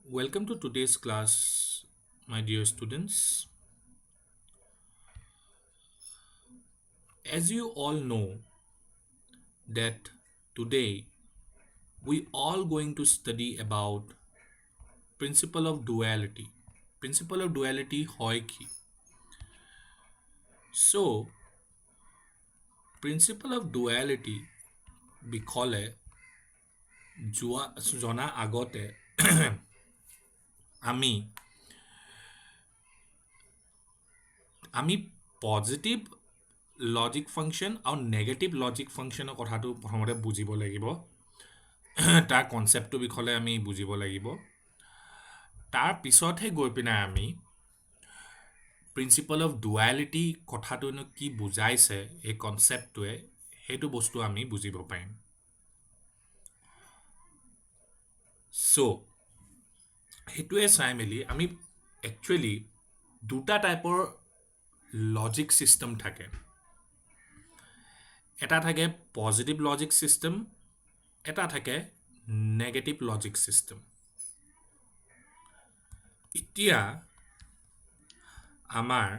Welcome to today's class, my dear students. As you all know that today we all going to study about principle of duality. Principle of duality hoy ki. So, principle of duality বিষয়ে জনা আগতে আমি আমি positive logic function আৰু negative logic ফাংচনৰ কথাটো প্ৰথমতে বুজিব লাগিব তাৰ কনচেপ্টটোৰ বিষয়ে আমি বুজিব লাগিব তাৰ পিছতহে গৈ পিনে আমি প্ৰিন্সিপল অফ ডুৱেলিটি কথাটোনো কি বুজাইছে এই কনচেপ্টটোৱে সেইটো বস্তু আমি বুজিব পাৰিম সো সেইটোৱে চাই মেলি আমি একচুৱেলি দুটা টাইপৰ লজিক সিস্টেম থাকে এটা থাকে পজিটিভ লজিক সিস্টেম এটা থাকে নেগেটিভ লজিক সিস্টেম এতিয়া আমাৰ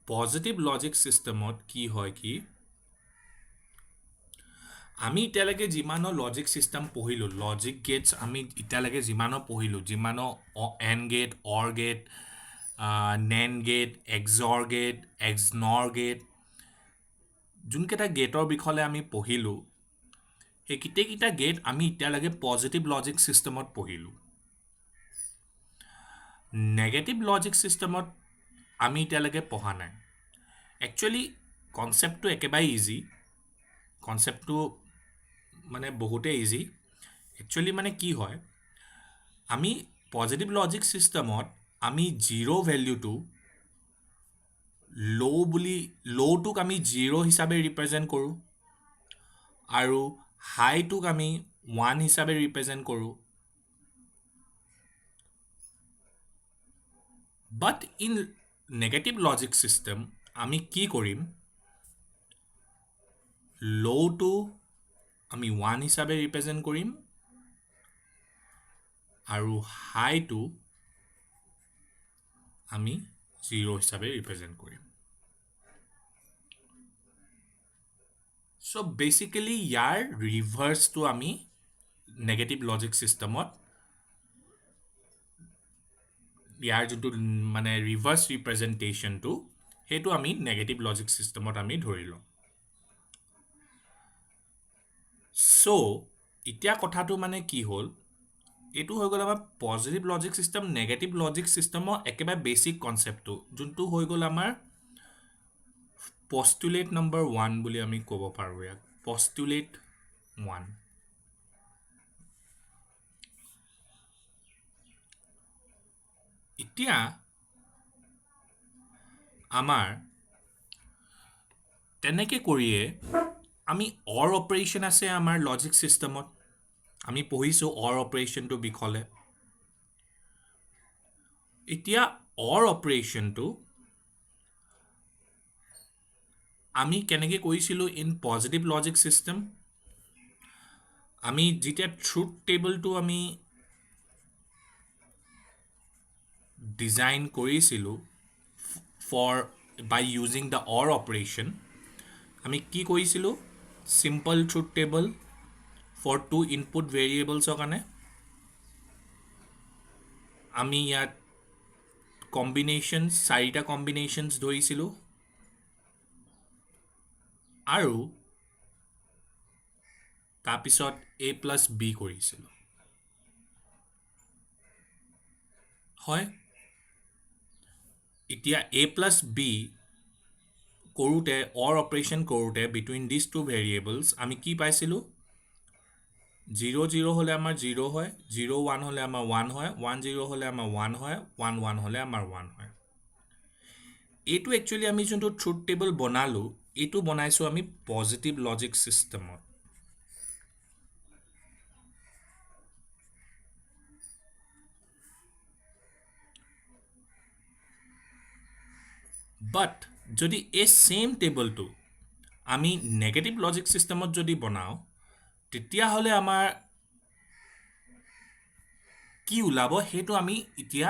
পজিটিভ লজিক সিস্টেমত কি হয় কি আমি ইতিয়ালৈকে যিমানো লজিক সিস্টেম পঢ়িলোঁ লজিক গেটছ আমি ইতিয়ালৈকে যিমানো পঢ়িলোঁ যিমানো এন গেট অৰ গেট নেন গেট এক্সৰ গেট এক্সনৰ গেট যোনকেইটা গেটৰ বিষয়ে আমি পঢ়িলোঁ সেই গোটেইকেইটা গেট আমি ইতিয়ালৈকে পজিটিভ লজিক সিস্টেমত পঢ়িলোঁ নেগেটিভ লজিক সিস্টেমত আমি ইতিয়ালৈকে পঢ়া নাই একচুৱেলি কনচেপ্টটো একেবাৰে ইজি কনচেপ্টটো মানে বহুতেই ইজি একচুৱেলি মানে কি হয় আমি পজিটিভ লজিক সিস্টেমত আমি জিৰ' ভেলিউটো ল'টোক আমি জিৰ' হিচাপে ৰিপ্ৰেজেণ্ট কৰোঁ আৰু হাইটোক আমি 1 হিচাপে ৰিপ্ৰেজেণ্ট কৰোঁ বাট ইন নেগেটিভ লজিক সিস্টেম আমি কি কৰিম ল'টো আমি 1 হিচাপে ৰিপ্ৰেজেণ্ট কৰিম আৰু হাইটো আমি 0 হিচাপে ৰিপ্ৰেজেণ্ট কৰিম সো বেচিকেলি ইয়াৰ ৰিভাৰ্ছটো আমি নেগেটিভ লজিক সিস্টেমত ইয়াৰ যোনটো মানে ৰিভাৰ্ছ ৰিপ্ৰেজেণ্টেশ্যনটো সেইটো আমি নেগেটিভ লজিক সিস্টেমত আমি ধৰি লওঁ সো এতিয়া কথাটো মানে কি হ'ল এইটো হৈ গ'ল আমাৰ positive logic system negative logic সিস্টেমৰ একেবাৰে বেচিক কনচেপ্টটো যোনটো হৈ গ'ল আমাৰ পষ্টুলেট নম্বৰ 1 বুলি আমি ক'ব পাৰোঁ ইয়াক পষ্টুলেট 1 এতিয়া আমাৰ তেনেকৈ কৰিয়ে আমি অৰ অপাৰেশ্যন আছে আমাৰ লজিক সিস্টেমত আমি পঢ়িছোঁ অৰ অপাৰেশ্যনটো বিষয়ে এতিয়া অৰ অপাৰেশ্যনটো আমি কেনেকৈ কৰিছিলোঁ ইন পজিটিভ লজিক সিস্টেম আমি যেতিয়া ট্ৰুথ টেবলটো আমি ডিজাইন কৰিছিলোঁ for by using the OR operation আমি কি কৰিছিলোঁ simple truth table for 2 input ভেৰিয়েবলছৰ কাৰণে আমি ইয়াত কম্বিনেশ্যনছ 4টা কম্বিনেশ্যনছ ধৰিছিলোঁ আৰু তাৰপিছত a+b কৰিছিলোঁ হয় এতিয়া a+b কৰোঁতে অৰ অপাৰেশ্যন কৰোঁতে বিটুইন দিছ টু ভেৰিয়েবলছ আমি কি পাইছিলোঁ 0 0 হ'লে আমাৰ 0 হয় 0 1 হ'লে আমাৰ 1 হয় 1 0 হ'লে আমাৰ 1 হয় 1 1 হ'লে আমাৰ 1 হয় এইটো একচুৱেলি আমি যোনটো ট্ৰুথ টেবল বনালোঁ এইটো বনাইছোঁ আমি পজিটিভ লজিক সিস্টেমত বাট যদি এই সেম টেবলটো আমি নেগেটিভ লজিক সিস্টেমত যদি বনাওঁ তেতিয়াহ'লে আমাৰ কি ওলাব সেইটো আমি এতিয়া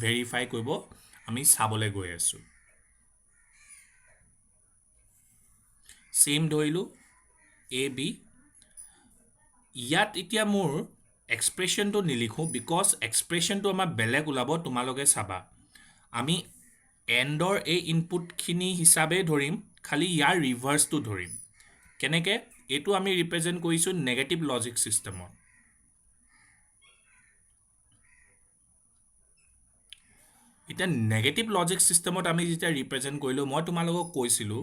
ভেৰিফাই কৰিব আমি চাবলৈ গৈ আছোঁ। চেম ধৰিলোঁ AB। ইয়াত এতিয়া মোৰ এক্সপ্ৰেশ্যনটো নিলিখোঁ বিকজ এক্সপ্ৰেশ্যনটো আমাৰ বেলেগ ওলাব। তোমালোকে চাবা আমি এণ্ডৰ এই ইনপুটখিনি হিচাপে ধৰিম, খালি ইয়াৰ ৰিভাৰ্চটো ধৰিম। কেনেকৈ? এইটো আমি ৰিপ্ৰেজেণ্ট কৰিছোঁ নেগেটিভ লজিক ছিষ্টেমত। এতিয়া নেগেটিভ লজিক ছিষ্টেমত আমি যেতিয়া ৰিপ্ৰেজেণ্ট কৰিলোঁ, মই তোমালোকক কৈছিলোঁ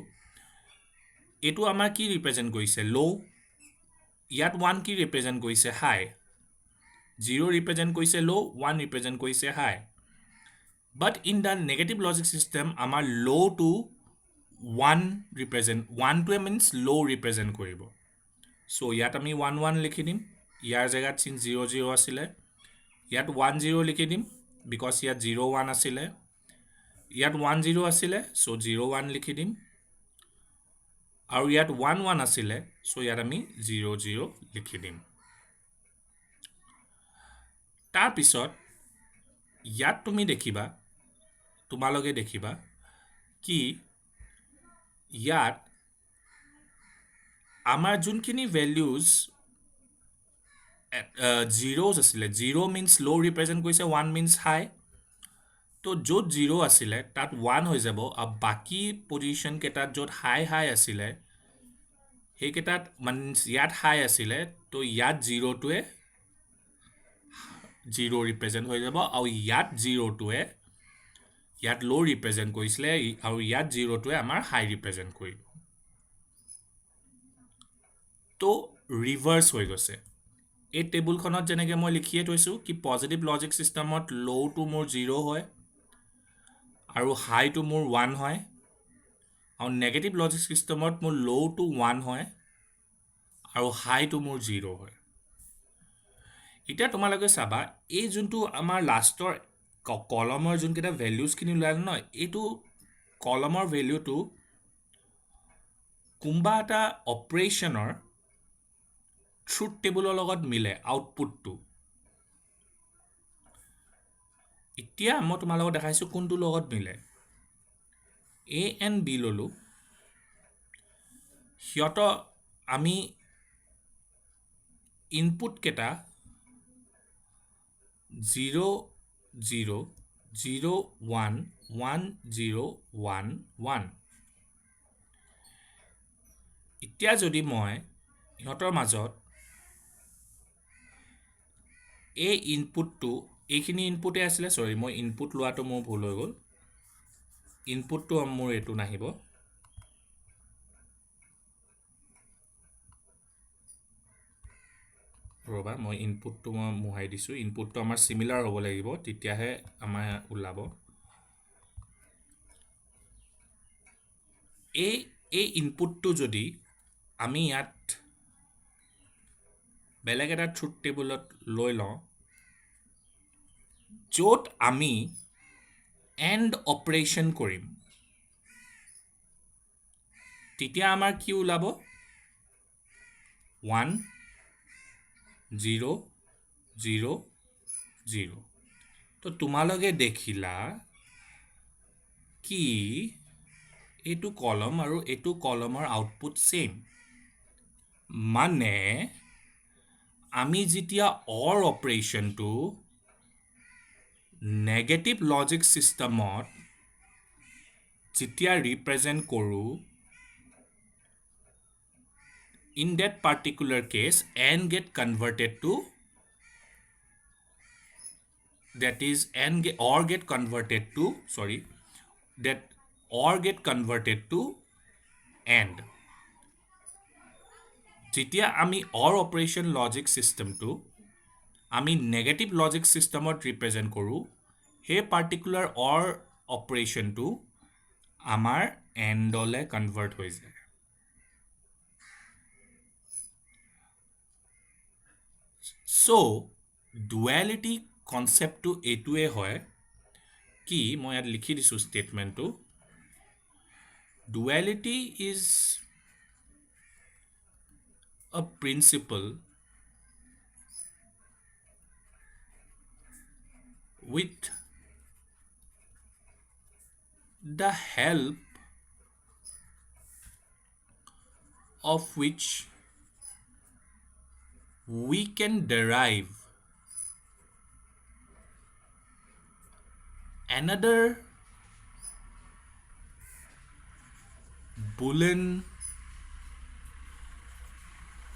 এইটো আমাৰ কি ৰিপ্ৰেজেণ্ট কৰিছে? ল'। ইয়াত 1 কি ৰিপ্ৰেজেণ্ট কৰিছে? হাই। 0 ৰিপ্ৰেজেণ্ট কৰিছে ল', 1 ৰিপ্ৰেজেণ্ট কৰিছে high. But in the negative logic system আমাৰ ল'টো 1 ৰিপ্ৰেজেণ্ট, 1টোৱে মিনছ ল' ৰিপ্ৰেজেণ্ট কৰিব। চ' ইয়াত আমি 1 1 লিখি দিম, ইয়াৰ জেগাত চিন 0 0 আছিলে। ইয়াত 1 0 লিখি দিম বিকজ ইয়াত 0 1 আছিলে। ইয়াত 1 0 আছিলে, চ' 0 1 লিখি দিম। আৰু ইয়াত 1 1 আছিলে, চ' ইয়াত আমি 0 0 লিখি দিম। তাৰপিছত ইয়াত তুমি দেখিবা, তোমালোকে দেখিবা কি ইয়াত আমাৰ যোনখিনি ভেলিউজ জিৰ'জ আছিলে, 0 মিনছ ল' ৰিপ্ৰেজেণ্ট কৰিছে, 1 মিনছ হাই। তো য'ত 0 আছিলে তাত 1 হৈ যাব, আৰু বাকী পজিশ্যন কেইটাত য'ত হাই হাই আছিলে সেইকেইটাত মানে ইয়াত হাই আছিলে, তো ইয়াত 0টোৱে 0 ৰিপ্ৰেজেণ্ট হৈ যাব, আৰু ইয়াত 0টোৱে ইয়াত ল' ৰিপ্ৰেজেণ্ট কৰিছিলে, আৰু ইয়াত 0টোৱে আমাৰ হাই ৰিপ্ৰেজেণ্ট কৰিব। তো ৰিভাৰ্চ হৈ গৈছে। এই টেবুলখনত যেনেকৈ মই লিখিয়ে থৈছোঁ কি পজিটিভ লজিক ছিষ্টেমত ল'টো মোৰ 0 হয় আৰু হাইটো মোৰ 1 হয়, আৰু নেগেটিভ লজিক ছিষ্টেমত মোৰ ল'টো 1 হয় আৰু হাইটো মোৰ 0 হয়। এতিয়া তোমালোকে চাবা এই যোনটো আমাৰ লাষ্টৰ কলমৰ যোনকেইটা ভেলিউজখিনি ওলালে ন, এইটো কলমৰ ভেলিউটো কোনোবা এটা অপাৰেশ্যনৰ ট্ৰুথ টেবুলৰ লগত মিলে আউটপুটটো। এতিয়া মই তোমালোকক দেখাইছোঁ কোনটোৰ লগত মিলে। A and B ল'লোঁ, সিহঁতৰ আমি ইনপুট কেইটা 0 0 0 1 1 0 1 1। এতিয়া যদি মই সিহঁতৰ মাজত এই ইনপুটটো, এইখিনি ইনপুটেই আছিলে, চৰি মই ইনপুট লোৱাটো মোৰ ভুল হৈ গ'ল। ইনপুটটো মোৰ এইটো নাহিব, ৰ'বা মই ইনপুটটো মই মোহাই দিছোঁ। ইনপুটটো আমাৰ চিমিলাৰ হ'ব লাগিব, তেতিয়াহে আমাৰ ওলাব। এই ইনপুটটো যদি আমি ইয়াত বেলেগ এটা ট্ৰুথ টেবুলত লৈ লওঁ য'ত আমি এণ্ড অপাৰেশ্যন কৰিম, তেতিয়া আমাৰ কি ওলাব? 1 0 0 0। তো তোমালোকে দেখিলা কি এইটো কলম আৰু এইটো কলমৰ আউটপুট ছেইম। মানে আমি যেতিয়া অৰ অপাৰেশ্যনটো নেগেটিভ লজিক ছিষ্টেমত যেতিয়া ৰিপ্ৰেজেণ্ট কৰোঁ, in that particular case n get converted to, that is or get converted to, sorry, that or get converted to and। যেতিয়া আমি অৰ অপাৰেশ্যন লজিক ছিষ্টেমটো আমি নেগেটিভ লজিক ছিষ্টেমত ৰিপ্ৰেজেণ্ট কৰোঁ, সেই পাৰ্টিকুলাৰ অৰ অপাৰেশ্যনটো আমাৰ এণ্ডলৈ কনভাৰ্ট হৈ যায়। চ' ডুৱেলিটি কনচেপ্টটো এইটোৱে হয় কি, মই ইয়াত লিখি দিছোঁ ষ্টেটমেণ্টটো, ডুৱেলিটি is a principle with the help of which we can derive another Boolean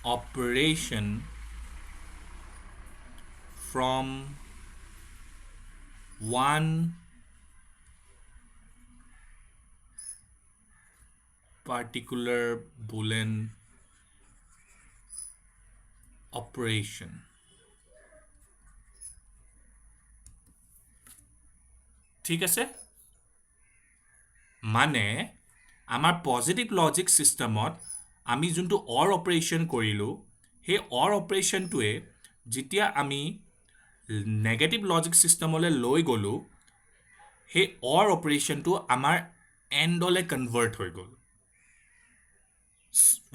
operation from one particular Boolean operation. ঠিক আছে মানে আমাৰ পজিটিভ লজিক সিস্টেমত আমি যোনটো অৰ অপাৰেশন কৰিলো সেই অৰ অপাৰেশনটোৱে যেতিয়া আমি নেগেটিভ লজিক সিস্টেমলৈ লৈ গলো সেই অৰ অপাৰেশনটো আমাৰ এন্ডলে কনভাৰ্ট হৈ গল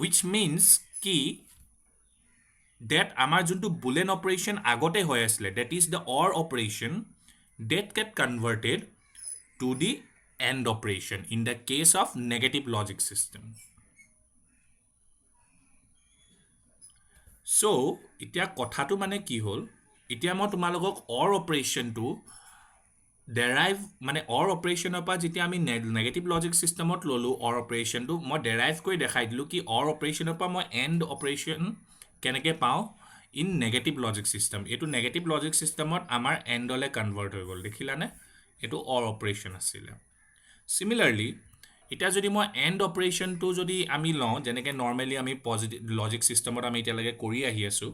which means কি that আমাৰ যোনটো বুলেন অপাৰেশন আগতে হৈ আছিল that is the or operation that get converted to the AND operation in the case of negative logic system. So, এতিয়া কথাটো মানে কি হল এতিয়া মই তোমালোকক or operationটো derive মানে or operationৰ পৰা যেতিয়া আমি negative logic systemত ললো or operationটো মই derive কৰি দেখাই দিলো কি or operationৰ পৰা মই AND operation কেনেকৈ পাওঁ in negative logic system এইটো negative logic systemত আমাৰ ANDলে convert হৈ গল দেখিলানে এইটো or operation আছিলে Similarly, এতিয়া যদি মই AND operationটো যদি আমি লওঁ যেনেকৈ normally আমি positive logic systemত আমি এতিয়ালৈকে কৰি আহি আছো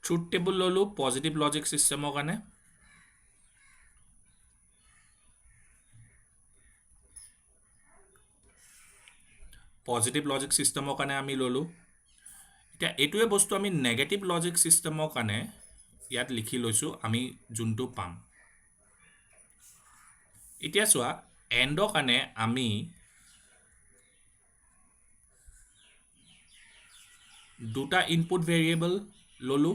truth table ললো positive logic systemৰ কাৰণে positive logic systemৰ কাৰণে আমি ললো এতিয়া এইটোৱে বস্তু আমি negative logic systemৰ কাৰণে ইয়াত লিখি লৈছো আমি যোনটো পাম এতিয়া চোৱা ANDৰ কাৰণে আমি দুটা ইনপুট ভেৰিয়েবল ললো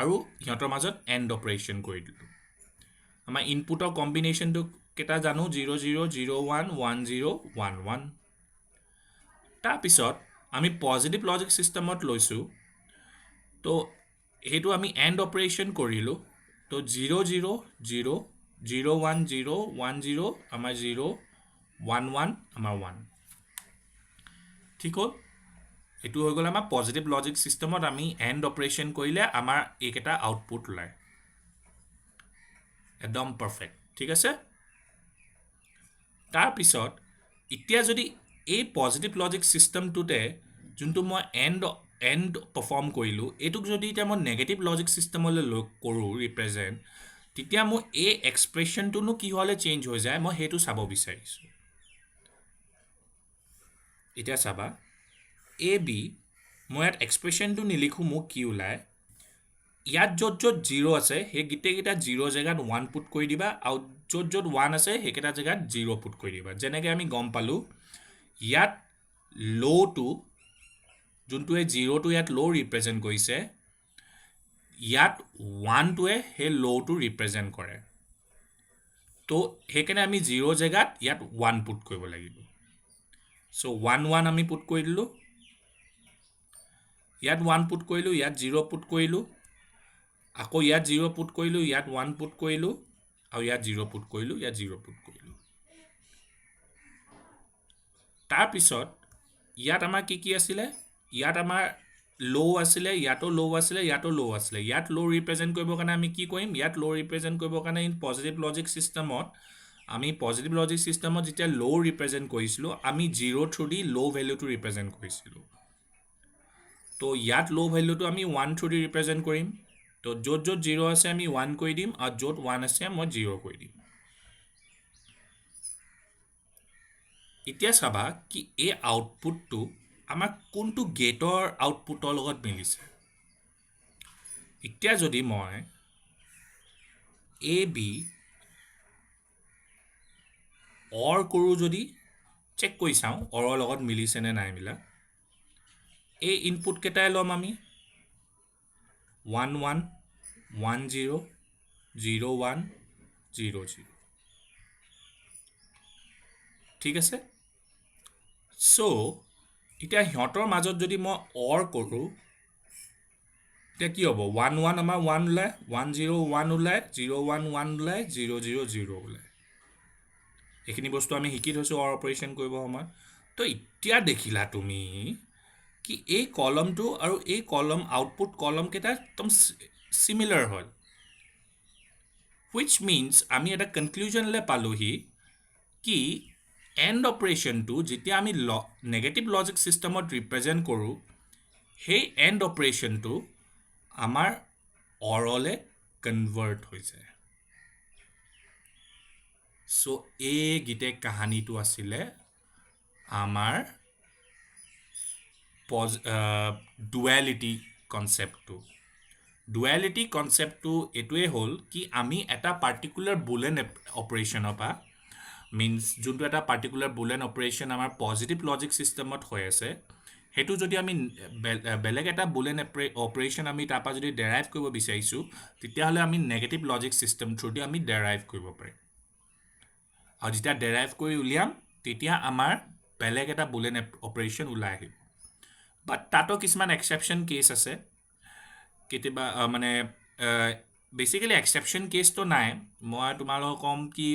আৰু ইহঁতৰ মাজত AND অপাৰেশন কৰি দিলো আমাৰ ইনপুটৰ কম্বিনেশনটো কেটা জানো 0 0 0 1 1 0 1 1 তাৰ পিছত আমি পজিটিভ লজিক সিস্টেমত লৈছো তো হেতু আমি AND অপাৰেশন কৰিলো তো 0 0 0 0 1 0 1 0 আমাৰ 0 1 1 আমাৰ 1 ঠিক হ'ল এটো হৈ গল আমাৰ পজিটিভ লজিক সিস্টেমত আমি AND অপাৰেশন কৰিলে আমাৰ এইকেটা আউটপুট ওলায় একদম পাৰফেক্ট ঠিক আছে তাৰ পিছত এতিয়া যদি এই পজিটিভ লজিক সিস্টেমটোতে যোনটো মই AND পারফর্ম কৰিলো এটুক যদি এটা মই নেগেটিভ লজিক সিস্টেমলৈ লক কৰো ৰিপ্ৰেজেন্ট তেতিয়া মই এই এক্সপ্ৰেশনটো কি হলে চেঞ্জ হৈ যায় মই হেতু চাব বিচাৰিছো এতিয়া চাবা AB মই ইয়াত এক্সপ্ৰেশনটো নিলিখো মোক কি ওলায় ইয়াত যত যত 0 আছে হে গিটেকিটা 0 জায়গাত 1 পুট কৰি দিবা আৰু যত যত 1 আছে হেকেটা জায়গাত 0 পুট কৰি দিবা যেনেকৈ আমি গম পালো ইয়াত লো টু যোনটোৱে 0 টু ইয়াত লো ৰিপ্ৰেজেন্ট কৰিছে ইয়াত 1 টোৱে হে লো টু ৰিপ্ৰেজেন্ট কৰে তো হেকেনে আমি 0 জায়গাত ইয়াত 1 পুট কৰিব লাগিব সো 1 1 আমি পুট কৰি দিলো ইয়াত 1 পুট কৰিলো ইয়াত 0 পুট কৰিলো আকৌ ইয়াত 0 পুট কৰিলো ইয়াত 1 পুট কৰিলো আৰু ইয়াত 0 পুট কৰিলো ইয়াত 0 পুট কৰিলো তাৰ পিছত ইয়াত আমাৰ কি আছিলে ইয়াত আমাৰ লো আছিলে ইয়াতো লো আছিলে ইয়াতো লো আছিলে ইয়াত লো ৰিপ্ৰেজেন্ট কৰিব কাৰণে আমি কি কৰিম ইয়াত লো ৰিপ্ৰেজেন্ট কৰিব কাৰণে ইন পজিটিভ লজিক সিস্টেমত আমি পজিটিভ লজিক সিস্টেমত যেতিয়া লো ৰিপ্ৰেজেন্ট কৰিছিলো আমি 0 থ্ৰু দি লো ভ্যালুটো ৰিপ্ৰেজেন্ট কৰিছিলো তো ইয়াত লো ভ্যালুটো আমি 1 থ্ৰু দি ৰিপ্ৰেজেন্ট কৰিম তো যত যত 0 আছে আমি 1 কৰি দিম আৰু যত 1 আছে মই 0 কৰি দিম এতিয়া চাবা কি এই আউটপুটটো আমাক কোনটো গেটৰ আউটপুটৰ লগত মিলিছে এতিয়া যদি মই AB অৰ কৰো যদি চেক কৰি চাও অৰৰ লগত মিলিছে নে নাই মিলা এই ইনপুট কেটাই লম আমি 1 1 1 0 0 1 0 0 ঠিক আছে চ' এতিয়া সিহঁতৰ মাজত যদি মই অৰ কৰোঁ এতিয়া কি হ'ব 1 1 আমাৰ 1 ওলায় 1 0 1 ওলায় 0 1 1 ওলায় 0 0 0 ওলায় এইখিনি বস্তু আমি শিকি থৈছোঁ অৰ অপাৰেশ্যন কৰিব সময়ত তো এতিয়া দেখিলা তুমি কি এই কলমটো আৰু এই কলম আউটপুট কলমকেইটা একদম চিমিলাৰ হয় হুইচ মিনছ আমি এটা কনক্লুজনলৈ পালোহি কি এণ্ড অপাৰেশ্যনটো যেতিয়া আমি নেগেটিভ লজিক ছিষ্টেমত ৰিপ্ৰেজেণ্ট কৰোঁ সেই এণ্ড অপাৰেশ্যনটো আমাৰ অৰলে কনভাৰ্ট হৈ যায় চ' এই গোটেই কাহানীটো আছিলে আমাৰ ডুৱেলিটি কনচেপ্টটো ডুৱেলিটি কনচেপ্টটো এইটোৱে হ'ল কি আমি এটা পাৰ্টিকুলাৰ বুলেন অপাৰেশ্যনৰ পৰা মিনছ যোনটো এটা পাৰ্টিকুলাৰ বুলেন অপাৰেশ্যন আমাৰ পজিটিভ লজিক ছিষ্টেমত হৈ আছে সেইটো যদি আমি বেলেগ এটা বুলেন অপাৰেশ্যন আমি তাৰপৰা যদি ডেৰাইভ কৰিব বিচাৰিছোঁ তেতিয়াহ'লে আমি নেগেটিভ লজিক ছিষ্টেম থ্ৰুদি আমি ডেৰাইভ কৰিব পাৰিম আৰু যেতিয়া ডেৰাইভ কৰি উলিয়াম তেতিয়া আমাৰ বেলেগ এটা বুলেন অপাৰেশ্যন ওলাই আহিব বাট তাতো কিছুমান এক্সেপশ্যন কেছ আছে কেতিয়াবা মানে বেচিকেলি এক্সেপশ্যন কেছটো নাই মই তোমালোকক ক'ম কি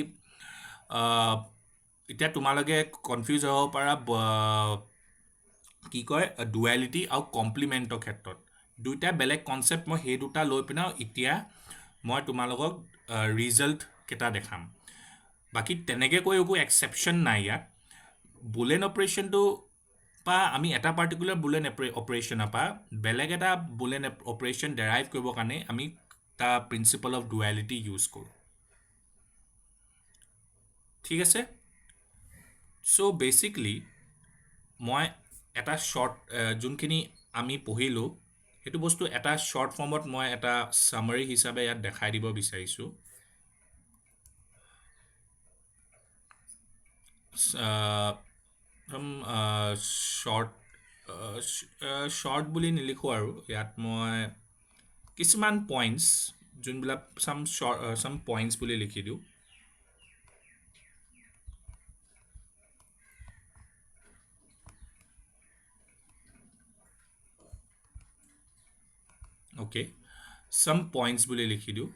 এতিয়া তোমালোকে কনফিউজ হ'ব পাৰা কি কয় ডুৱেলিটি আৰু কমপ্লিমেণ্টৰ ক্ষেত্ৰত দুইটা বেলেগ কনচেপ্ট মই সেই দুটা লৈ পিনে এতিয়া মই তোমালোকক ৰিজাল্ট কেইটা দেখাম বাকী তেনেকৈ কৈ একো এক্সেপশ্যন নাই ইয়াত বুলেন অপাৰেশ্যনটো পৰা আমি এটা পাৰ্টিকুলাৰ বুলেন অপাৰেশ্যনৰ পৰা বেলেগ এটা বুলেন অপাৰেশ্যন ডেৰাইভ কৰিবৰ কাৰণে আমি তাৰ প্ৰিন্সিপল অফ ডুৱেলিটি ইউজ কৰোঁ ঠিক আছে চ' বেচিকলি মই এটা শ্বৰ্ট যোনখিনি আমি পঢ়িলোঁ সেইটো বস্তু এটা শ্বৰ্ট ফৰ্মত মই এটা চামাৰী হিচাপে ইয়াত দেখাই দিব বিচাৰিছোঁ শ্বৰ্ট বুলি নিলিখোঁ আৰু ইয়াত মই কিছুমান পইণ্টছ যোনবিলাক চাম পইণ্টছ বুলি লিখি দিওঁ অ'কে চাম পইণ্টছ বুলি লিখি দিওঁ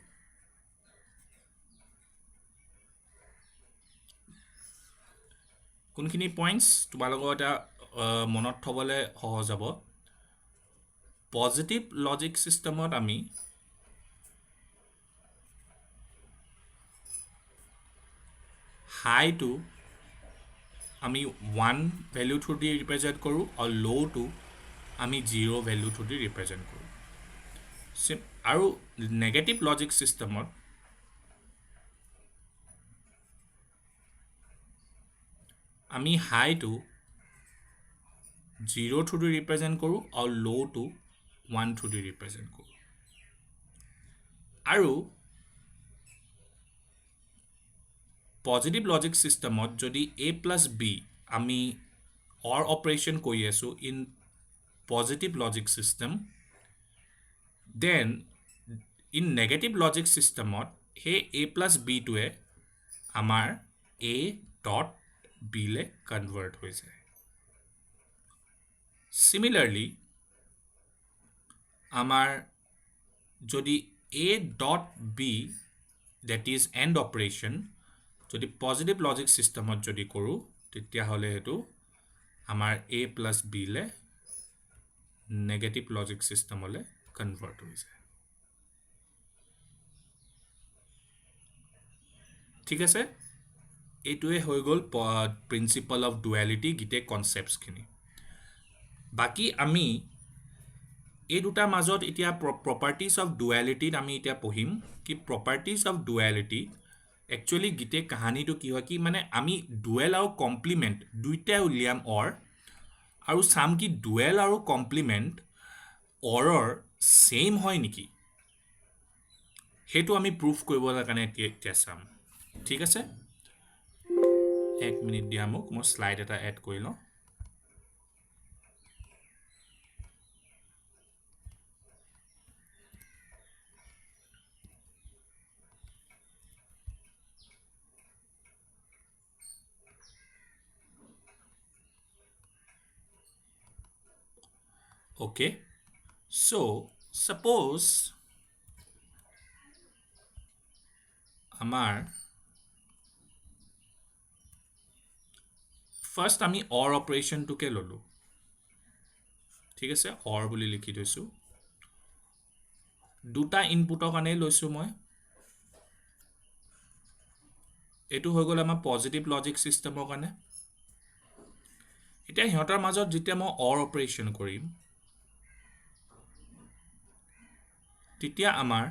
কোনখিনি পইণ্টছ তোমালোকৰ এতিয়া মনত থ'বলৈ সহজ হ'ব পজিটিভ লজিক ছিষ্টেমত আমি হাইটো আমি 1 ভেলু থ্ৰু দি ৰিপ্ৰেজেণ্ট কৰোঁ আৰু ল'টো আমি 0 ভেলু থ্ৰু দি ৰিপ্ৰেজেণ্ট কৰোঁ আৰু নেগেটিভ লজিক ছিষ্টেমত আমি হাইটো 0 থ্ৰু দি ৰিপ্ৰেজেণ্ট কৰোঁ আৰু ল'টো 1 থ্ৰু দি ৰিপ্ৰেজেণ্ট কৰোঁ আৰু পজিটিভ লজিক ছিষ্টেমত যদি a প্লাছ b আমি অৰ অপাৰেশ্যন কৰি আছোঁ in positive logic system then in negative logic ছিষ্টেমত সেই a প্লাছ বিটোৱে আমাৰ a ডট বিলৈ কনভাৰ্ট হৈ যায় চিমিলাৰলি আমাৰ যদি a dot B that is AND operation যদি পজিটিভ লজিক ছিষ্টেমত যদি কৰোঁ তেতিয়াহ'লে সেইটো আমাৰ a প্লাছ বিলৈ নেগেটিভ লজিক ছিষ্টেমলৈ কনভাৰ্ট হৈ যায় ঠিক আছে এইটোৱে হৈ গ'ল প্ৰিন্সিপল অফ ডুৱেলিটি গোটেই কনচেপ্টছখিনি বাকী আমি এই দুটাৰ মাজত এতিয়া প্ৰপাৰ্টিজ অফ ডুৱেলিটিত আমি এতিয়া পঢ়িম কি প্ৰপাৰ্টিজ অফ ডুৱেলিটি একচুৱেলি গোটেই কাহানীটো কি হয় কি মানে আমি ডুৱেল আৰু কমপ্লিমেণ্ট দুইটাই উলিয়াম অৰ আৰু চাম কি ডুৱেল আৰু কমপ্লিমেণ্ট অৰৰ ছেইম হয় নেকি সেইটো আমি প্ৰুফ কৰিবলৈ কাৰণে এতিয়া চাম ঠিক আছে 1 মিনিট দিয়া মোক মই শ্লাইড এটা এড কৰি লওঁ okay, so suppose আমাৰ ফাৰ্ষ্ট আমি অৰ অপাৰেশ্যনটোকে ল'লোঁ ঠিক আছে অৰ বুলি লিখি থৈছোঁ দুটা ইনপুটৰ কাৰণে লৈছোঁ মই এইটো হৈ গ'ল আমাৰ পজিটিভ লজিক চিষ্টেমৰ কাৰণে এতিয়া সিহঁতৰ মাজত যেতিয়া মই অৰ অপাৰেশ্যন কৰিম তেতিয়া আমাৰ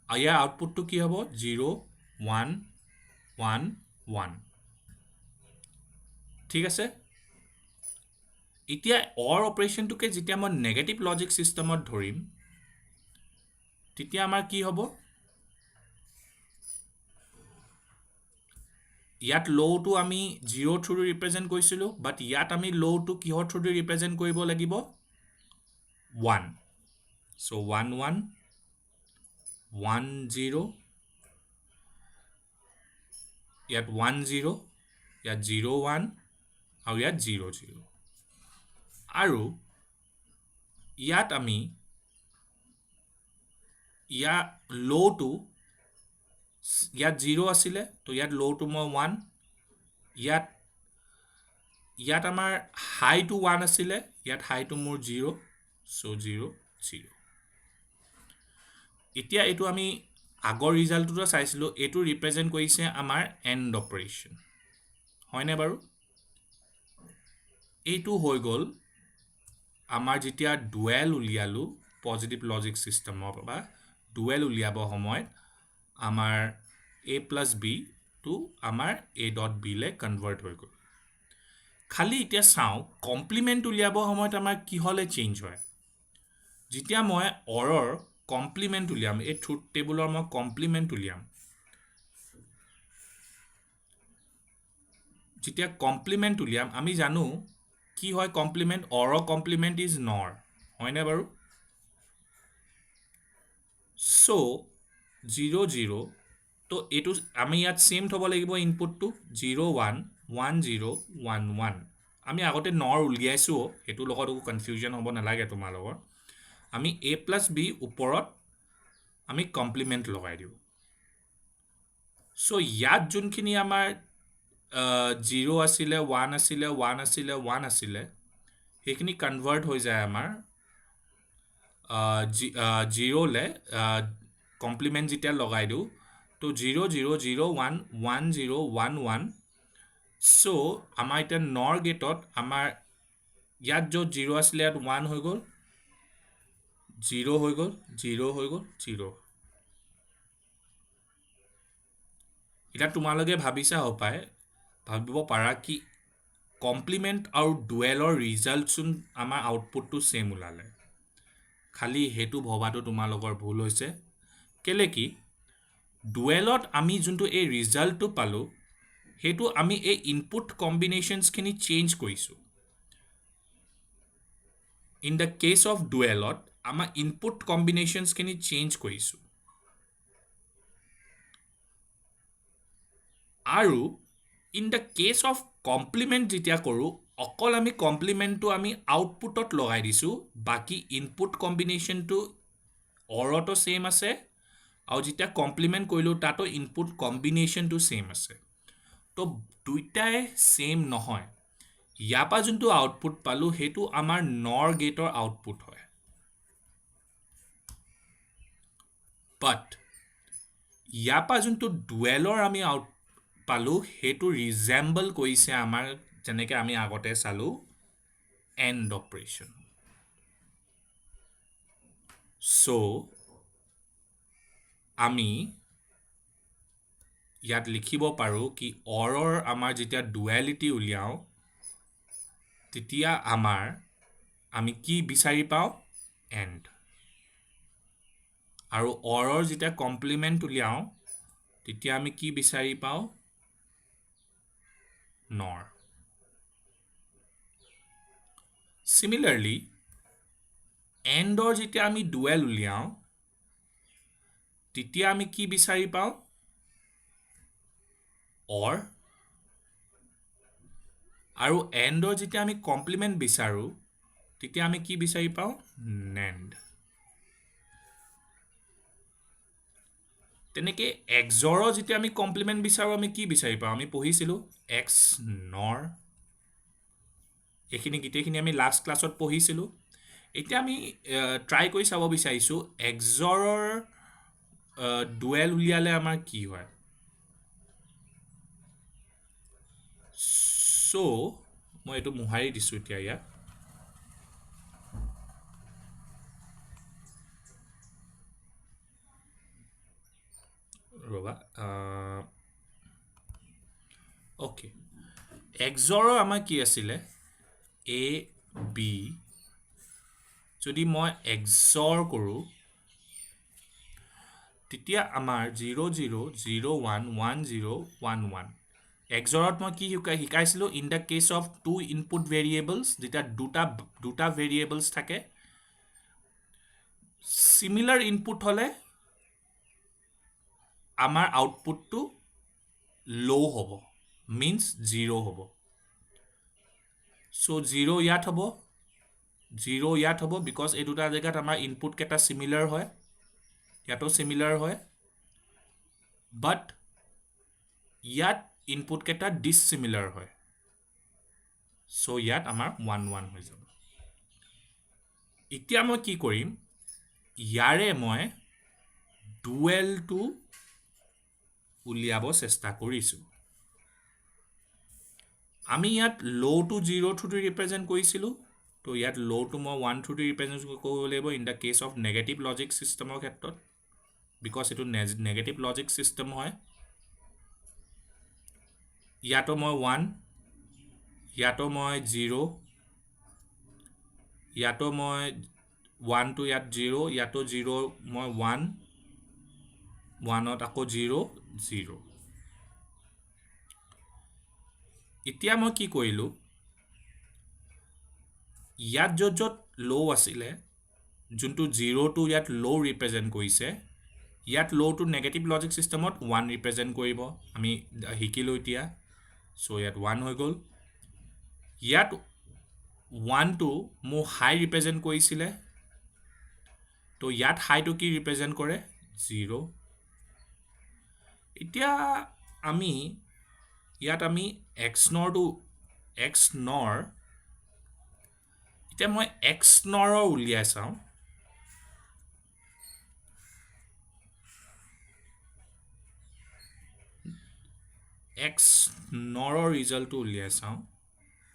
ইয়াৰ আউটপুটটো কি হ'ব 0 1 1 1 ঠিক আছে এতিয়া অৰ অপাৰেশ্যনটোকে যেতিয়া মই নেগেটিভ লজিক চিষ্টেমত ধৰিম তেতিয়া আমাৰ কি হ'ব ইয়াত লওটো আমি 0 থ্ৰু ৰিপ্ৰেজেণ্ট কৰিছিলোঁ বাট ইয়াত আমি লওটো কিহৰ থ্ৰু ৰিপ্ৰেজেণ্ট কৰিব লাগিব 1 so 1 1 1 0 ইয়াত 1 0 ইয়াত 0 1 আৰু ইয়াত 0 0 আৰু ইয়াত আমি ইয়াত লওটো ইয়াত 0 আছিলে তো ইয়াত লওটো মই 1 ইয়াত আমাৰ হাইটো 1 আছিলে ইয়াত হাইটো মোৰ 0 so 0 0 এতিয়া এইটো আমি আগৰ ৰিজাল্টটো চাইছিলোঁ এইটো ৰিপ্ৰেজেণ্ট কৰিছে আমাৰ এণ্ড অপাৰেশ্যন হয়নে বাৰু এইটো হৈ গ'ল আমাৰ যেতিয়া ডুৱেল উলিয়ালোঁ পজিটিভ লজিক চিষ্টেমৰ পৰা ডুৱেল উলিয়াব সময়ত আমাৰ a প্লাছ বি টো আমাৰ a ডট b লে কনভাৰ্ট হৈ গ'ল খালি এতিয়া চাওঁ কমপ্লিমেণ্ট উলিয়াব সময়ত আমাৰ কিহলে চেঞ্জ হয় যেতিয়া মই অৰৰ কমপ্লিমেণ্ট উলিয়াম এই ট্ৰুথ টেবুলৰ মই কমপ্লিমেণ্ট উলিয়াম যেতিয়া কমপ্লিমেণ্ট উলিয়াম আমি জানো কি হয় কমপ্লিমেণ্ট অৰৰ কমপ্লিমেণ্ট ইজ নৰ হয়নে বাৰু so 0 0 তো এইটো আমি ইয়াত সেম থব লাগিব ইনপুটটো 0 1 1 0 1 1 আমি আগতে নৰ উলিয়াইছো এটো লগত কনফিউজন হ'ব নালাগে তোমাৰ লগত আমি a প্লাছ b ওপৰত আমি কমপ্লিমেণ্ট লগাই দিওঁ so ইয়াত যোনখিনি আমাৰ 0 আছিলে 1 আছিলে 1 আছিলে 1 আছিলে সেইখিনি কনভাৰ্ট হৈ যায় আমাৰ 0 লে কমপ্লিমেণ্ট যেতিয়া লগাই দিওঁ তো 0 0 0 1 1 0 1 1 so আমাৰ এতিয়া নৰ গেটত আমাৰ ইয়াত য'ত 0 আছিলে ইয়াত 1 হৈ গ'ল 0 হৈ গ'ল 0 হৈ গ'ল 0 এতিয়া তোমালোকে ভাবিছা ভাবিব পাৰা কি কমপ্লিমেণ্ট আৰু ডুৱেলৰ ৰিজাল্টচোন আমাৰ আউটপুটটো সেম ওলালে খালি হেতু ভবাটো তোমালোকৰ ভুল হৈছে কেলে কি ডুৱেলত আমি যোনটো এই ৰিজাল্টটো পালো হেতু আমি এই ইনপুট কম্বিনেশনছখিনি চেঞ্জ কৰিছো ইন দ্য কেছ অফ ডুৱেলত আমাৰ ইনপুট কম্বিনেশনছখিনি চেঞ্জ কৰিছো আৰু in the case of complement যেতিয়া কৰোঁ অকল আমি কমপ্লিমেণ্টটো আমি আউটপুটত লগাই দিছোঁ বাকী ইনপুট কম্বিনেশ্যনটো অৰতো সেম আছে আৰু যেতিয়া কমপ্লিমেণ্ট কৰিলোঁ তাতো ইনপুট কম্বিনেশ্যনটো সেম আছে তো দুইটাই সেম নহয় ইয়াৰ পৰা যোনটো আউটপুট পালোঁ সেইটো আমাৰ নৰ গেটৰ আউটপুট হয় বাট ইয়াৰ পৰা যোনটো ডুৱেলৰ আমি পালোঁ সেইটো ৰিজেম্বল কৰিছে আমাৰ যেনেকৈ আমি আগতে চালোঁ এণ্ড অপাৰেশ্যন so আমি ইয়াত লিখিব পাৰোঁ কি অৰৰ আমাৰ যেতিয়া ডুৱেলিটি উলিয়াওঁ তেতিয়া আমি কি বিচাৰি পাওঁ এণ্ড আৰু অৰৰ যেতিয়া কমপ্লিমেণ্ট উলিয়াওঁ তেতিয়া আমি কি বিচাৰি পাওঁ নৰ Similarly, এণ্ডৰ যেতিয়া আমি ডুৱেল উলিয়াওঁ তেতিয়া আমি কি বিচাৰি পাওঁ অৰ আৰু এণ্ডৰ যেতিয়া আমি কমপ্লিমেণ্ট বিচাৰোঁ তেতিয়া আমি কি বিচাৰি পাওঁ নেণ্ড তেনেকৈ এক্সৰৰ যেতিয়া আমি কমপ্লিমেণ্ট বিচাৰোঁ আমি কি বিচাৰি পাওঁ আমি পঢ়িছিলোঁ এক্স নৰ এইখিনি গোটেইখিনি আমি লাষ্ট ক্লাছত পঢ়িছিলোঁ এতিয়া আমি ট্ৰাই কৰি চাব বিচাৰিছোঁ এক্সৰৰ ডুৱেল উলিয়ালে আমাৰ কি হয় চ' মই এইটো মোহাৰি দিছোঁ এতিয়া ইয়াত ৰ'বা অ'কে এক্সৰৰ আমাৰ কি আছিলে এ বি যদি মই এক্সৰ কৰোঁ তেতিয়া আমাৰ 0 0 0 1 1 0 1 1 এক্সৰত মই কি শিকাইছিলোঁ in the case of two input variables যেতিয়া দুটা ভেৰিয়েবলছ থাকে চিমিলাৰ ইনপুট হ'লে আমাৰ আউটপুটটো ল' হ'ব মিনছ 0 হ'ব চ' 0 ইয়াত হ'ব 0 ইয়াত হ'ব বিকজ এই দুটা জেগাত আমাৰ ইনপুটকেইটা চিমিলাৰ হয় ইয়াতো চিমিলাৰ হয় বাট ইয়াত ইনপুটকেইটা ডিছচিমিলাৰ হয় চ' ইয়াত আমাৰ 1 1 হৈ যাব এতিয়া মই কি কৰিম ইয়াৰে মই ডুৱেলটো উলিয়াব চেষ্টা কৰিছোঁ আমি ইয়াত ল'টো 0 থ্ৰু দি ৰিপ্ৰেজেণ্ট কৰিছিলোঁ তো ইয়াত ল'টো মই 1 থ্ৰু দি ৰিপ্ৰেজেণ্ট কৰিব লাগিব in the case of negative logic ছিষ্টেমৰ ক্ষেত্ৰত বিকজ এইটো নেগেটিভ লজিক ছিষ্টেম হয় ইয়াতো মই 1 ইয়াতো মই 0 ইয়াতো মই 1 টো ইয়াত 0 ইয়াতো 0 মই 1 1ত আকৌ 0 0 এতিয়া মই কি কৰিলোঁ ইয়াত য'ত ল' আছিলে যোনটো 0টো ইয়াত ল' ৰিপ্ৰেজেণ্ট কৰিছে ইয়াত ল'টো নেগেটিভ লজিক ছিষ্টেমত 1 ৰিপ্ৰেজেণ্ট কৰিব আমি শিকিলোঁ এতিয়া চ' ইয়াত 1 হৈ গ'ল ইয়াত 1টো মোৰ হাই ৰিপ্ৰেজেণ্ট কৰিছিলে তো ইয়াত হাইটো কি ৰিপ্ৰেজেণ্ট কৰে 0 এতিয়া আমি ইয়াত আমি এক্স নৰ এতিয়া মই এক্স নৰৰ উলিয়াই চাওঁ এক্স নৰৰ ৰিজাল্টটো উলিয়াই চাওঁ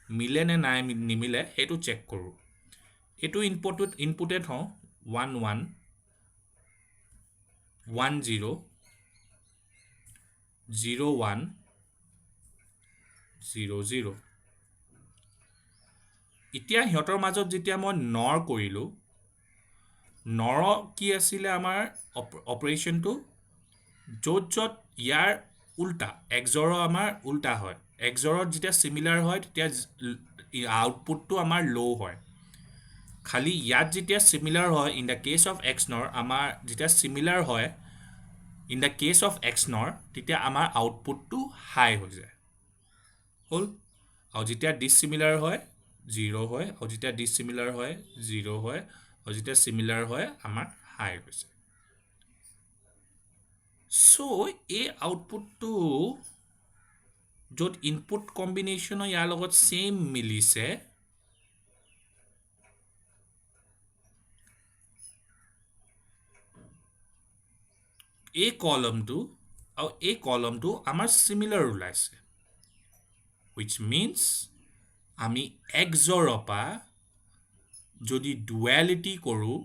মিলে নে নাই নিমিলে সেইটো চেক কৰোঁ এইটো ইনপুটে থওঁ 1 1 1 0 0 1 0 0 এতিয়া সিহঁতৰ মাজত যেতিয়া মই নৰ কৰিলোঁ নৰ কি আছিলে আমাৰ অপাৰেশ্যনটো য'ত ইয়াৰ উল্টা এক্সৰৰ আমাৰ উল্টা হয় এক্সৰত যেতিয়া চিমিলাৰ হয় তেতিয়া আউটপুটটো আমাৰ ল' হয় খালি ইয়াত যেতিয়া চিমিলাৰ হয় in the case of XNOR আমাৰ যেতিয়া চিমিলাৰ হয় in the case of XNOR তেতিয়া আমাৰ আউটপুটটো হাই হৈ যায় হ'ল আৰু যেতিয়া ডিছচিমিলাৰ হয় 0 হয় আৰু যেতিয়া ডিছচিমিলাৰ হয় 0 হয় আৰু যেতিয়া চিমিলাৰ হয় আমাৰ হাই হৈছে চ' এই আউটপুটটো য'ত ইনপুট কম্বিনেশ্যনৰ ইয়াৰ লগত ছেইম মিলিছে এই কলমটো আৰু এই কলমটো আমাৰ চিমিলাৰ ওলাইছে which means আমি এক্সৰৰ পৰা যদি ডুৱেলিটি কৰোঁ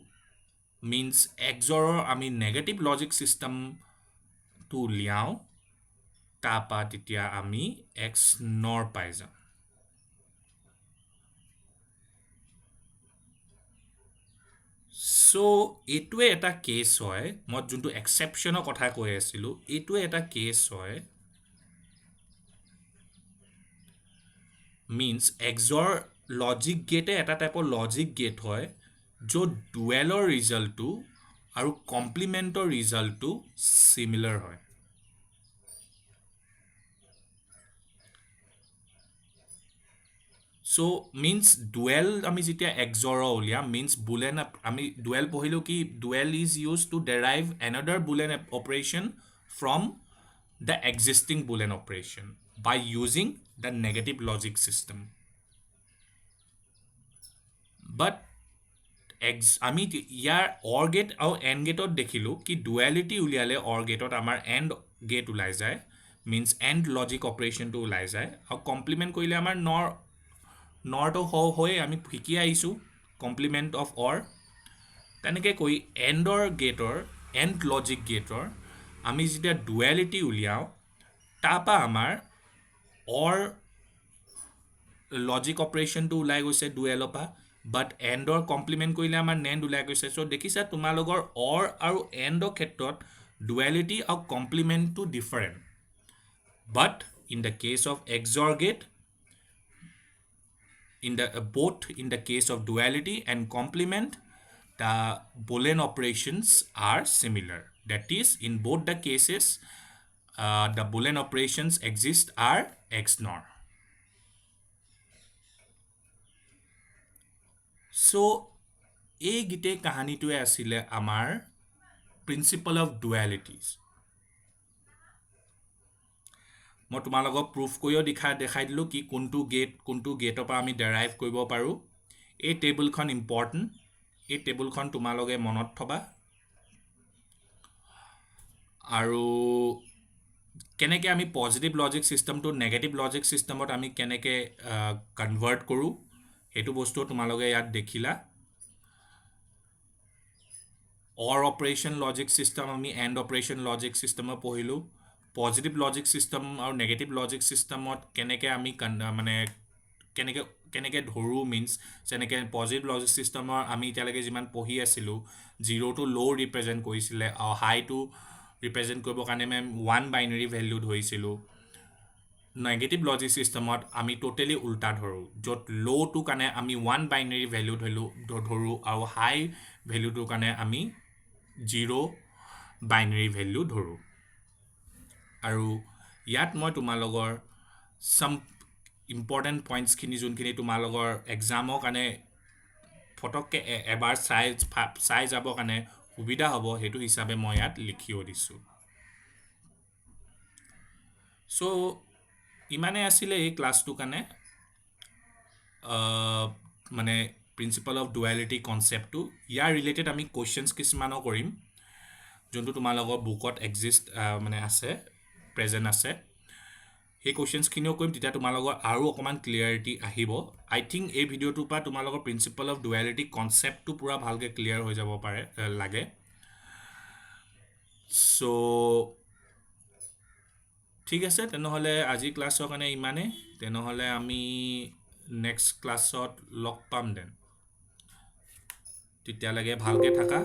মিনছ এক্সৰৰ আমি নেগেটিভ লজিক ছিষ্টেমটো উলিয়াওঁ তাৰপৰা তেতিয়া আমি এক্স নৰ পাই যাম চ' এইটোৱে এটা কেছ হয় মই যোনটো এক্সেপশ্যনৰ কথা কৈ আছিলোঁ এইটোৱে এটা কেছ হয় মিনছ এক্সৰ লজিক গেটে এটা টাইপৰ লজিক গেট হয় য'ত ডুৱেলৰ ৰিজাল্টটো আৰু কমপ্লিমেণ্টৰ ৰিজাল্টটো চিমিলাৰ হয় So means dual আমি যেতিয়া XOR উলিয়াম means boolean আমি dual পঢ়িলো কি dual is used to derive another boolean operation from the existing boolean operation by using the negative logic system. But আমি ইয়াৰ OR gate আৰু AND gateত দেখিলো কি duality উলিয়ালে OR gateত আমাৰ AND gate ওলাই যায় means AND logic operation টো ওলাই যায় আৰু complement কৰিলে আমাৰ NOR তো হৈ আমি শিকি আহিছো complement of OR তেনেকৈ কৈ ANDৰ gateৰ AND logic gateৰ আমি যেতিয়া duality উলিয়াও তাৰপা আমাৰ OR লজিক অপাৰেশ্যনটো ওলাই গৈছে ডুৱেলৰ পৰা বাট এণ্ডৰ কমপ্লিমেণ্ট কৰিলে আমাৰ নেণ্ড ওলাই গৈছে চ' দেখিছা তোমালোকৰ অৰ আৰু এণ্ডৰ ক্ষেত্ৰত ডুৱেলিটি আৰু কমপ্লিমেণ্টটো different but in the case of এক্সৰ gate both in the case of duality and complement the Boolean operations are similar. That is, in both the cases, the Boolean operations exist are XNOR. So, এই গীতে কাহানীটোৱে আছিলে আমাৰ principle of ডুৱেলিটিজ মই তোমালোকক proof কৰিও দেখাই দিলোঁ কি কোনটো গেটৰ পৰা আমি ডেৰাইভ কৰিব পাৰোঁ এই টেবুলখন ইম্পৰ্টেণ্ট এই টেবুলখন তোমালোকে মনত থবা আৰু কেনেকৈ আমি পজিটিভ লজিক চিষ্টেমটো নেগেটিভ লজিক চিষ্টেমত আমি কেনেকৈ কনভাৰ্ট কৰোঁ সেইটো বস্তু তোমালোকে ইয়াত দেখিলা OR operation logic system আমি AND operation logic system পঢ়িলো পজিটিভ লজিক চিষ্টেম আৰু নেগেটিভ লজিক চিষ্টেমত কেনেকৈ আমি মানে কেনেকৈ ধৰোঁ মিনছ যেনেকৈ পজিটিভ লজিক চিষ্টেমৰ আমি এতিয়ালৈকে যিমান পঢ়ি আছিলোঁ জিৰ'টো ল' ৰিপ্ৰেজেণ্ট কৰিছিলে আৰু হাইটো ৰিপ্ৰেজেণ্ট কৰিবৰ কাৰণে আমি 1 বাইনেৰী ভেল্যু ধৰিছিলোঁ নেগেটিভ লজিক চিষ্টেমত আমি টোটেলি উল্টা ধৰোঁ য'ত ল'টোৰ কাৰণে আমি 1 বাইনেৰী ভেল্যু ধৰোঁ আৰু হাই ভেল্যুটোৰ কাৰণে আমি 0 বাইনেৰী ভেল্যু ধৰোঁ আৰু ইয়াত মই তোমালোকৰ some important পইণ্টছখিনি যোনখিনি তোমালোকৰ এক্সামৰ কাৰণে ফটককৈ এবাৰ চাই যাবৰ কাৰণে সুবিধা হ'ব সেইটো হিচাপে মই ইয়াত লিখিও দিছোঁ চ' ইমানে আছিলে এই ক্লাছটোৰ কাৰণে মানে প্ৰিন্সিপল অফ ডুৱেলিটি কনচেপ্টটো ইয়াৰ ৰিলেটেড আমি কুৱেশ্যনছ কিছুমানো কৰিম যোনটো তোমালোকৰ বুকত এক্সিষ্ট মানে আছে প্ৰেজেণ্ট আছে সেই কুৱেশ্যনছখিনিও কৰিম তেতিয়া তোমালোকৰ আৰু অকণমান ক্লিয়াৰিটি আহিব আই থিংক এই ভিডিঅ'টোৰ পৰা তোমালোকৰ প্ৰিন্সিপল অফ ডুৱেলিটি কনচেপ্টটো পূৰা ভালকৈ ক্লিয়াৰ হৈ যাব পাৰে লাগে চ' ঠিক আছে তেনেহ'লে আজি ক্লাছৰ কাৰণে ইমানেই তেনেহ'লে আমি নেক্সট ক্লাছত লগ পাম দেন তেতিয়ালৈকে ভালকৈ থাকা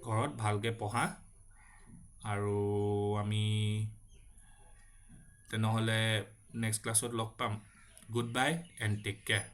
ঘৰত ভালকৈ পঢ়া আৰু আমি তেনেহ'লে নেক্সট ক্লাছত লগ পাম goodbye and take care